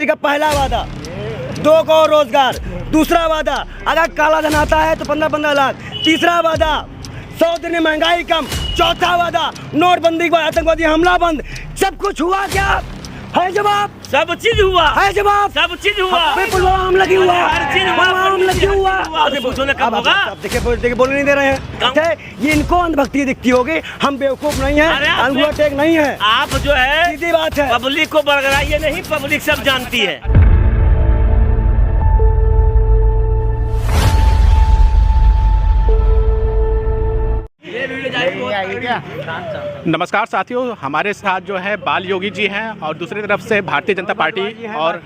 प्रधानमंत्री का पहला वादा 2 करोड़ रोजगार। दूसरा वादा अगर काला धन आता है तो 15-15 लाख। तीसरा वादा 100 दिन में महंगाई कम। चौथा वादा नोटबंदी के बाद आतंकवादी हमला बंद। सब कुछ हुआ क्या है? जवाब सब चीज हुआ है। जवाब सब चीज हुआ। पुलवामा हमला क्यों हुआ? हर चीज हुआ। हमला क्यों हुआ? पूछो ना कब होगा। अब देखिए बोलने नहीं दे रहे हैं। ये इनको अंधभक्ति दिखती होगी। हम बेवकूफ नहीं है, अंगूठा टेक नहीं है। आप जो है सीधी बात है। पब्लिक को बरगराइए नहीं, पब्लिक सब जानती है। नमस्कार साथियों, हमारे साथ जो है बाल योगी जी हैं और दूसरी तरफ से भारतीय जनता पार्टी और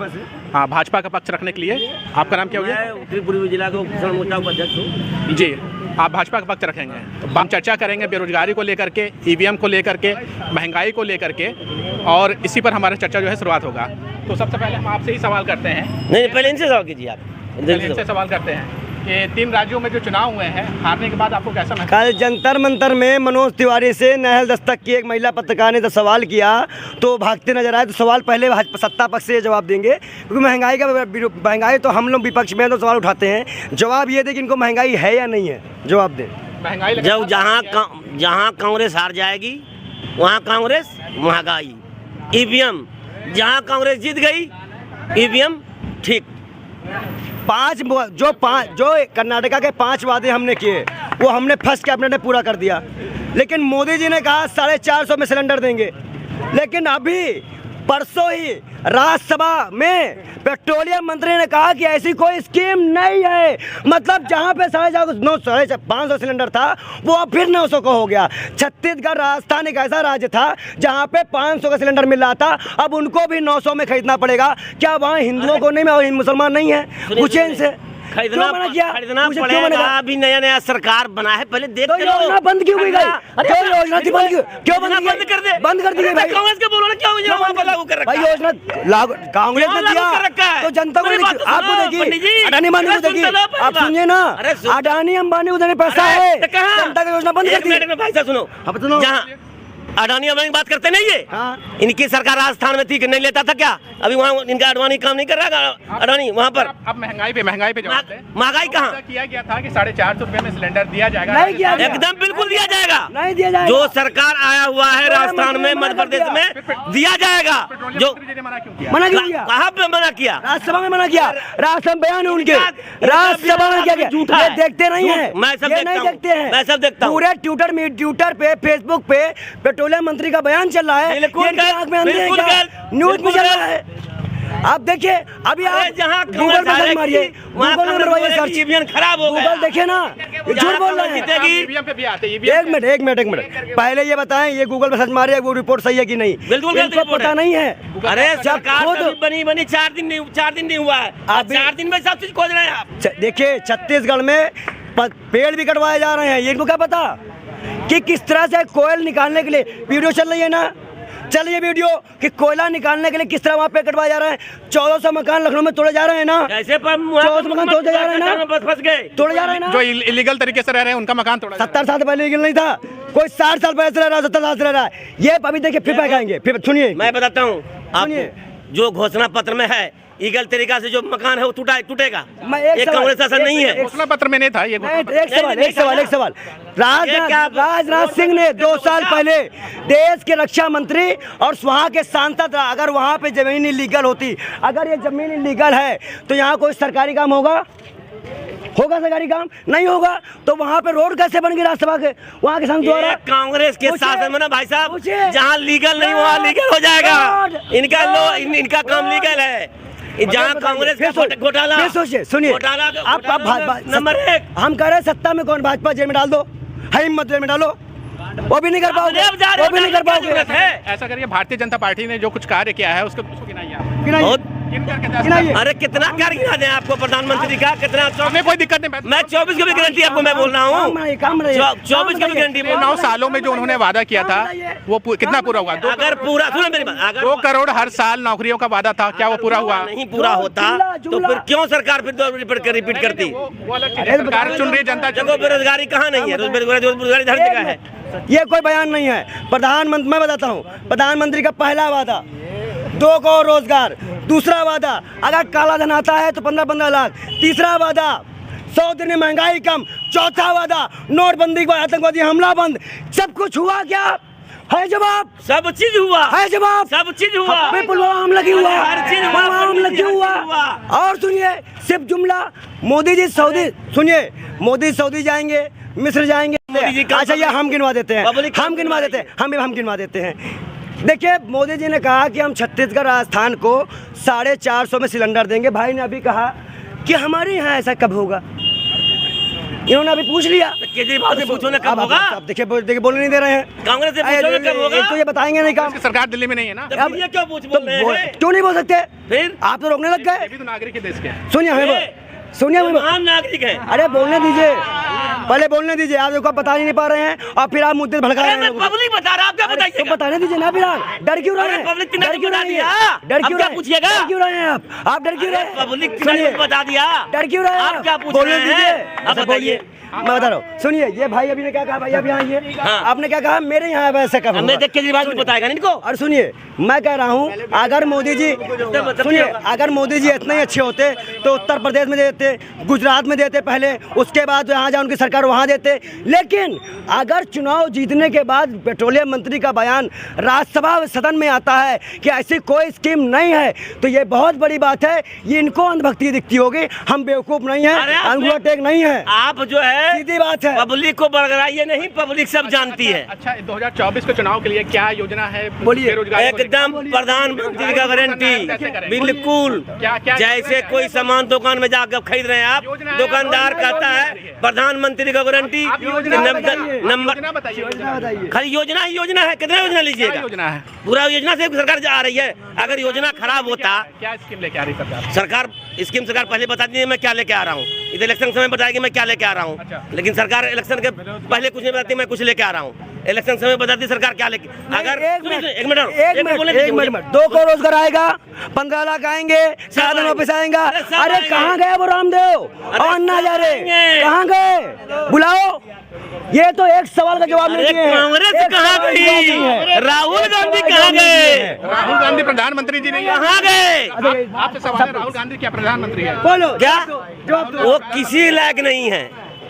हाँ भाजपा का पक्ष रखने के लिए। आपका नाम क्या हो गया? मैं उत्तरी पूर्वी जिला का किसान मोर्चा उपाध्यक्ष हूँ। जी, आप भाजपा का पक्ष रखेंगे तो हम चर्चा करेंगे बेरोजगारी को लेकर के, ईवीएम को लेकर के, महंगाई को लेकर के, और इसी पर हमारा चर्चा जो है शुरुआत होगा। तो सबसे पहले हम आपसे ही सवाल करते हैं। नहीं, पहले इनसे सवाल कीजिए। आप इनसे सवाल करते हैं कि 3 राज्यों में जो चुनाव हुए हैं, हारने के बाद आपको कैसा महसूस? कल जंतर मंतर में मनोज तिवारी से नहल दस्तक की एक महिला पत्रकार ने जब सवाल किया तो भागते नजर आए। तो सवाल पहले सत्ता पक्ष से जवाब देंगे, क्योंकि महंगाई तो हम लोग विपक्ष में तो सवाल उठाते हैं। जवाब ये दे कि इनको महंगाई है या नहीं है, जवाब दें। महंगाई जब जहाँ कांग्रेस हार जाएगी वहाँ कांग्रेस महंगाई। ईवीएम जहाँ कांग्रेस जीत गई, ईवीएम ठीक। जो कर्नाटका के 5 वादे हमने किए वो हमने फर्स्ट कैबिनेट में पूरा कर दिया। लेकिन मोदी जी ने कहा 450 में सिलेंडर देंगे, लेकिन अभी परसों ही राज्यसभा में पेट्रोलियम मंत्री ने कहा कि ऐसी कोई स्कीम नहीं है। मतलब जहां पे 550 सिलेंडर था वो अब फिर 900 का हो गया। छत्तीसगढ़, राजस्थान एक ऐसा राज्य था जहां पे 500 का सिलेंडर मिल रहा था, अब उनको भी 900 में खरीदना पड़ेगा। क्या वहाँ हिंदुओं को नहीं और मुसलमान नहीं है? पूछे इनसे। खरीदना पड़ेगा। अभी नया सरकार बना है, पहले देख लो। योजना बंद क्यों हुई? योजना थी क्यों बंद कर दे? बंद कर दी गई। कांग्रेस के बोलो ना, क्यों लागू कर रखा है? योजना कांग्रेस ने दिया तो जनता को आपको देखिए, अडानी अंबानी को देखिए। आप सुनिए ना, अडानी अंबानी उधर पैसा है, जनता की योजना बंद कर दी। भाई साहब सुनो, जहाँ अडानी अंबानी की बात करते नहीं है। हाँ। इनकी सरकार राजस्थान में थी कि नहीं लेता था क्या? अभी वहाँ इनका अडवाणी काम नहीं कर रहा अडानी वहाँ पर। अब महंगाई पे जवाब दें। महंगाई कहाँ किया गया था कि 450 रुपए में सिलेंडर दिया जाएगा? नहीं किया गया। एकदम बिल्कुल दिया जाएगा। नहीं दिया जाएगा। जो सरकार आया हुआ है राजस्थान में, मध्य प्रदेश में दिया जाएगा। जो मना क्यों किया? कहाँ पे मना किया? राज्यसभा में मना किया। राज्यसभा बयान है उनके, राज्यसभा में क्या झूठा है। देखते नहीं है, मैं सब देखते हैं। मैं सब देखता हूँ। पूरे ट्विटर पे, फेसबुक पे पेट्रोलियम मंत्री का बयान चल रहा है। न्यूज में चल रहा है। आप देखिए, अभी आप जहाँ गूगल पे सर्च मारिए, गूगल में मरवाइए सर्च, ईवीएम खराब हो गया। गूगल देखिए ना, ये झूठ बोल रहे हैं। एक मिनट पहले ये बताएं, ये गूगल पे सर्च मारिए, वो रिपोर्ट सही है कि नहीं? बिल्कुल इनको पता नहीं है। अरे सरकार बनी 4 दिन नहीं हुआ है। आप 4 दिन में सब चीज खोज रहे हैं आप। देखिए, छत्तीसगढ़ में पेड़ भी कटवाए जा रहे हैं। ये इनको क्या पता कि किस तरह से कोयल निकालने के लिए वीडियो चल रही है ना? चलिए वीडियो कि कोयला निकालने के लिए किस तरह वहाँ पे कटवाया जा रहा है। 1400 मकान लखनऊ में तोड़े जा रहे हैं ना? कैसे 1400 मकान तोड़े जा रहे हैं ना? बस फंस गए, तोड़े जा रहे हैं ना? जो इलीगल तरीके से रह रहे हैं उनका मकान तोड़ा। 70 साल पहले लीगल नहीं था, कोई 60 साल पहले से रह रहा है, 70 साल से रह रहा है। ये अभी देखिए फिर पैकाएंगे। फिर सुनिए, मैं बताता हूँ आपको, जो घोषणा पत्र में है ईगल तरीका से जो मकान है वो टूटेगा। एक कांग्रेस शासन नहीं है। घोषणा पत्र में नहीं था ये। एक सवाल राजनाथ सिंह ने 2 साल पहले देश के रक्षा मंत्री और वहाँ के सांसद, अगर वहाँ पे जमीन इलीगल होती, अगर ये जमीन इलीगल है तो यहाँ कोई सरकारी काम होगा सरकारी काम नहीं होगा। तो वहाँ पे रोड कैसे बन गई राज्यसभा के वहाँ के संघ द्वारा? कांग्रेस के शासन में ना भाई साहब, जहाँ लीगल नहीं वहाँ लीगल हो जाएगा। इनका काम लीगल है। जहाँ कांग्रेस का घोटाला, सोचिए, सुनिए, आप नंबर 1 हम कह रहे हैं सत्ता में कौन, भाजपा जेल में डाल दो, हिम्मत जेल में डालो, वो भी नहीं कर पाओगे, वो भी नहीं कर पाओगे। ऐसा करिए, भारतीय जनता पार्टी ने जो कुछ कार्य किया है उसको गिनाइए आप। अरे कितना कार्य गिना दें आपको प्रधानमंत्री का? कितना? हमें कोई दिक्कत नहीं। मैं 24 की भी गारंटी आपको मैं बोल रहा हूँ। 24 की भी गारंटी। 9 सालों में जो उन्होंने वादा किया था वो कितना पूरा हुआ? अगर पूरा, सुनो मेरी बात, अगर 2 करोड़ हर साल नौकरियों का वादा था, क्या वो पूरा हुआ? नहीं पूरा होता तो फिर क्यों सरकार फिर रिपीट करती? सरकार चुन रही जनता। देखो बेरोजगारी कहाँ नहीं है, बेरोजगारी हर जगह है। ये कोई बयान नहीं है। प्रधानमंत्री, मैं बताता हूँ, प्रधानमंत्री का पहला वादा 2 करोड़ रोजगार। दूसरा वादा, अगर काला धन आता है तो 15-15 लाख। तीसरा वादा, 100 दिन में महंगाई कम। चौथा वादा, नोटबंदी के बाद आतंकवादी हमला बंद। सब कुछ हुआ क्या? है जवाब? सब चीज हुआ है जवाब? सब चीज हुआ। पुलवामा हमला क्यों हुआ? हर चीज हुआ। पुलवामा हमला क्यों हुआ? और सुनिए, सिर्फ जुमला, मोदी जी सऊदी, सुनिए, मोदी सऊदी जाएंगे, मिस्र जाएंगे। अच्छा, ये हम गिनवा देते हैं, हम गिनवा देते हैं, हम गिनवा देते हैं। देखिए, मोदी जी ने कहा कि हम छत्तीसगढ़ राजस्थान को 450 में सिलेंडर देंगे। भाई ने अभी कहा कि हमारे यहाँ ऐसा कब होगा? इन्होंने अभी पूछ लिया। केजरीवाल से पूछो ना कब होगा। अब देखिए बोलने नहीं दे रहे हैं। कांग्रेस से पूछो ना कब होगा। तो ये बताएंगे नहीं काम। सरकार दिल्ली में नहीं है ना, अब ये क्यों पूछ बोल रहे हैं? क्यों नहीं बोल सकते? फिर आप तो रोकने लग गए। ये भी तो नागरिक है देश के। सुनिए हमें, सुनिए हमें, महान नागरिक है। अरे बोलने दीजिए, पहले बोलने दीजिए। आप देखो, आप बता ही नहीं पा रहे हैं और फिर आप मुद्दे भड़का रहे हैं। पब्लिक बता रहा, आप क्या बताइए? तो बताने दीजिए ना, फिर आप डर क्यों रहे हैं? पब्लिक डर क्यों रहे हैं? डर क्यों रहे? पूछिएगा? डर क्यों रहे हैं आप डर क्यों रहे हैं? पब्लिक सुनिए, बता दिया। डर क्यों रहे हैं? आप क्या पूछ बोलने रहे दीजिए। हैं? आप अच्छा, बताइए। बोलिए। मैं बता रहा हूँ, सुनिए, ये भाई अभी ने क्या कहा? भाई अभी आइए। हाँ। आपने क्या कहा? मेरे यहाँ वैसे कब हमें देख केजरीवाल भी बताएगा नहीं इनको। और सुनिए, मैं कह रहा हूँ, अगर मोदी जी, सुनिए, अगर मोदी जी इतने ही अच्छे होते तो उत्तर प्रदेश में देते, गुजरात में देते पहले, उसके बाद जहाँ जहाँ उनकी सरकार वहाँ देते। लेकिन अगर चुनाव जीतने के बाद पेट्रोलियम मंत्री का बयान राज्यसभा सदन में आता है कि ऐसी कोई स्कीम नहीं है, तो ये बहुत बड़ी बात है। ये इनको अंधभक्ति दिखती होगी। हम बेवकूफ़ नहीं है, अंगूठा टेक नहीं है। आप जो है, सीधी बात है, पब्लिक को बरगलाइए नहीं, पब्लिक सब जानती है। अच्छा, 2024 के चुनाव के लिए क्या योजना है? बोलिए। बेरोजगारी को लेकर? एकदम प्रधानमंत्री का गारंटी, बिल्कुल। क्या जैसे कोई सामान दुकान में जाकर खरीद रहे हैं आप, दुकानदार कहता है प्रधानमंत्री का गारंटी आप योजना बताइए, नंबर। योजना बताइए। योजना बताइए। खाली योजना ही योजना है। कितना योजना क्या लीजिएगा? योजना है? पूरा योजना से सरकार जा रही है। अगर योजना खराब होता, क्या स्कीम लेके आ रही सरकार? सरकार स्कीम सरकार पहले बता दी मैं क्या लेके आ रहा हूँ। इधर इलेक्शन समय बताएगी मैं क्या लेके आ रहा हूँ। अच्छा। लेकिन सरकार इलेक्शन के पहले कुछ नहीं बताती मैं कुछ लेके आ रहा हूँ। इलेक्शन समय बताती सरकार क्या लेके। अगर एक मिनट, 2 करोड़ रोजगार आएगा, 15 लाख आएंगे, 7 दिन वापस आएगा। अरे कहाँ गए वो रामदेव और अन्ना हजारे? कहाँ गए? बुलाओ। ये तो एक सवाल का जवाब नहीं दिए हैं। कांग्रेस कहाँ गई? राहुल गांधी कहाँ गए? राहुल गांधी प्रधानमंत्री जी नहीं है। कहाँ गए? आपसे सवाल है, राहुल गांधी क्या प्रधानमंत्री है? बोलो क्या? जवाब दो। वो किसी लायक नहीं है।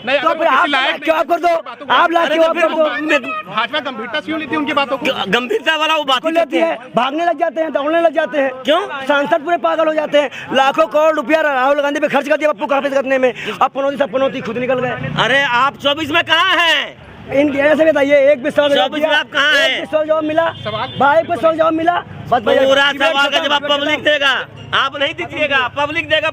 नहीं, तो अगर फिर वो आप किसी लायक जवाब कर दो, आप लायक जवाब कर दो। भाजपा गंभीरता से क्यों लेती है उनकी बातों को? गंभीरता वाला वो बात को लेती है, भागने लग जाते हैं, दौड़ने लग जाते हैं। क्यों? सांसद पूरे पागल हो जाते हैं। लाखों करोड़ रुपया राहुल गांधी पे खर्च कर दिया पप्पू को वापस करने में। अब पनौती खुद निकल गए। अरे आप 24 में कहाँ हैं? इन गहरे से बताइए, एक भी सवाल 24 में आप कहाँ हैं? जवाब मिला? सवाल? भाई को सवाल जवाब मिला? बस भैया, पूरा डिबेट सवाल का खत्म, जवाब डिबेट पब्लिक खत्म। देगा, आप नहीं दीजिएगा, पब्लिक देगा।